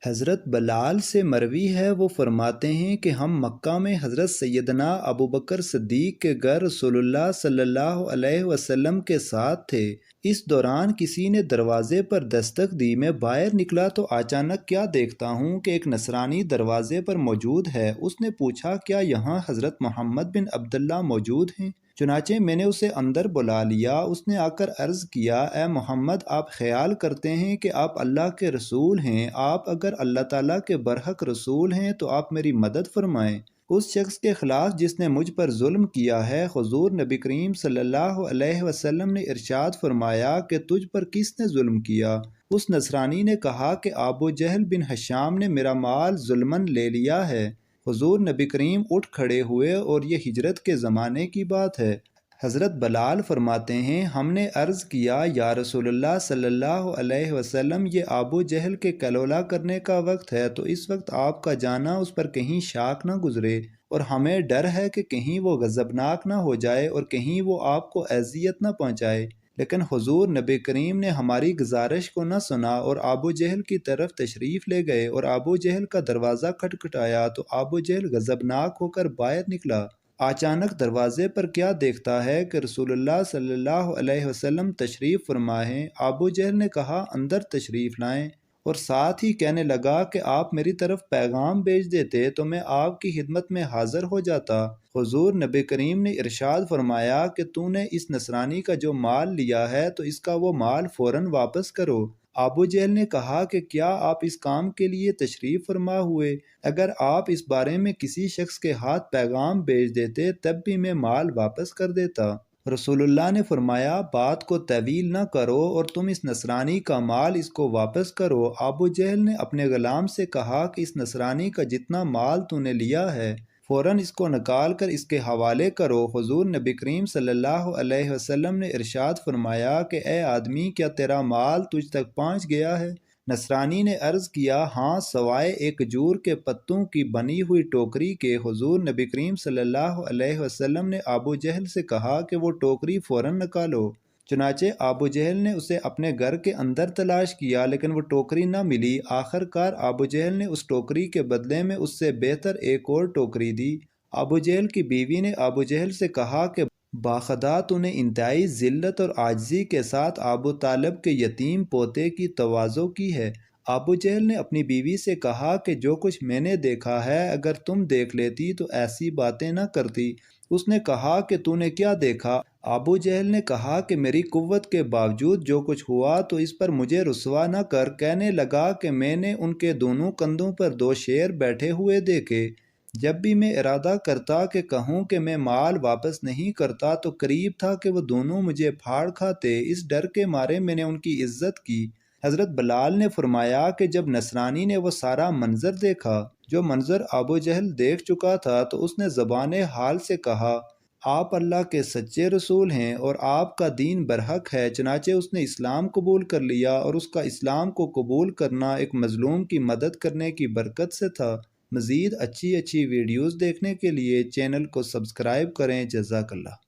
حضرت بلال سے مروی ہے، وہ فرماتے ہیں کہ ہم مکہ میں حضرت سیدنا ابوبکر صدیق کے گھر رسول اللہ صلی اللہ علیہ وسلم کے ساتھ تھے۔ اس دوران کسی نے دروازے پر دستک دی، میں باہر نکلا تو اچانک کیا دیکھتا ہوں کہ ایک نصرانی دروازے پر موجود ہے۔ اس نے پوچھا کیا یہاں حضرت محمد بن عبداللہ موجود ہیں؟ چنانچہ میں نے اسے اندر بلا لیا۔ اس نے آ کر عرض کیا، اے محمد، آپ خیال کرتے ہیں کہ آپ اللہ کے رسول ہیں؟ آپ اگر اللہ تعالیٰ کے برحق رسول ہیں تو آپ میری مدد فرمائیں۔ اس شخص کے خلاف جس نے مجھ پر ظلم کیا ہے، حضور نبی کریم صلی اللہ علیہ وسلم نے ارشاد فرمایا کہ تجھ پر کس نے ظلم کیا؟ اس نصرانی نے کہا کہ ابو جہل بن ہشام نے میرا مال ظلماً لے لیا ہے۔ حضور نبی کریم اٹھ کھڑے ہوئے اور یہ ہجرت کے زمانے کی بات ہے۔ حضرت بلال فرماتے ہیں، ہم نے عرض کیا، یا رسول اللہ صلی اللہ علیہ وسلم، یہ ابو جہل کے کلولہ کرنے کا وقت ہے، تو اس وقت آپ کا جانا اس پر کہیں شاک نہ گزرے، اور ہمیں ڈر ہے کہ کہیں وہ غضبناک نہ ہو جائے اور کہیں وہ آپ کو اذیت نہ پہنچائے۔ لیکن حضور نبی کریم نے ہماری گزارش کو نہ سنا اور ابو جہل کی طرف تشریف لے گئے، اور ابو جہل کا دروازہ کھٹکھٹایا تو ابو جہل غضبناک ہو کر باہر نکلا۔ اچانک دروازے پر کیا دیکھتا ہے کہ رسول اللہ صلی اللہ علیہ وسلم تشریف فرما ہیں۔ ابو جہل نے کہا، اندر تشریف لائیں، اور ساتھ ہی کہنے لگا کہ آپ میری طرف پیغام بھیج دیتے تو میں آپ کی خدمت میں حاضر ہو جاتا۔ حضور نبی کریم نے ارشاد فرمایا کہ تو نے اس نصرانی کا جو مال لیا ہے تو اس کا وہ مال فوراً واپس کرو۔ ابو جہل نے کہا کہ کیا آپ اس کام کے لیے تشریف فرما ہوئے؟ اگر آپ اس بارے میں کسی شخص کے ہاتھ پیغام بھیج دیتے تب بھی میں مال واپس کر دیتا۔ رسول اللہ نے فرمایا، بات کو طویل نہ کرو اور تم اس نصرانی کا مال اس کو واپس کرو۔ ابو جہل نے اپنے غلام سے کہا کہ اس نصرانی کا جتنا مال تو نے لیا ہے فوراً اس کو نکال کر اس کے حوالے کرو۔ حضور نبی کریم صلی اللہ علیہ وسلم نے ارشاد فرمایا کہ اے آدمی، کیا تیرا مال تجھ تک پہنچ گیا ہے؟ نصرانی نے عرض کیا، ہاں، سوائے ایک کھجور کے پتوں کی بنی ہوئی ٹوکری کے۔ حضور نبی کریم صلی اللہ علیہ وسلم نے ابو جہل سے کہا کہ وہ ٹوکری فوراً نکالو۔ چنانچہ ابو جہل نے اسے اپنے گھر کے اندر تلاش کیا لیکن وہ ٹوکری نہ ملی۔ آخر کار ابو جہل نے اس ٹوکری کے بدلے میں اس سے بہتر ایک اور ٹوکری دی۔ ابو جہل کی بیوی نے ابو جہل سے کہا کہ باخدا تو نے انتہائی ذلت اور عاجزی کے ساتھ ابو طالب کے یتیم پوتے کی تواضع کی ہے۔ ابو جہل نے اپنی بیوی سے کہا کہ جو کچھ میں نے دیکھا ہے اگر تم دیکھ لیتی تو ایسی باتیں نہ کرتی۔ اس نے کہا کہ تو نے کیا دیکھا؟ ابو جہل نے کہا کہ میری قوت کے باوجود جو کچھ ہوا تو اس پر مجھے رسوا نہ کر۔ کہنے لگا کہ میں نے ان کے دونوں کندھوں پر دو شیر بیٹھے ہوئے دیکھے۔ جب بھی میں ارادہ کرتا کہ کہوں کہ میں مال واپس نہیں کرتا تو قریب تھا کہ وہ دونوں مجھے پھاڑ کھاتے۔ اس ڈر کے مارے میں نے ان کی عزت کی۔ حضرت بلال نے فرمایا کہ جب نصرانی نے وہ سارا منظر دیکھا جو منظر ابو جہل دیکھ چکا تھا تو اس نے زبان حال سے کہا، آپ اللہ کے سچے رسول ہیں اور آپ کا دین برحق ہے۔ چنانچہ اس نے اسلام قبول کر لیا، اور اس کا اسلام کو قبول کرنا ایک مظلوم کی مدد کرنے کی برکت سے تھا۔ مزید اچھی ویڈیوز دیکھنے کے لیے چینل کو سبسکرائب کریں۔ جزاک اللہ۔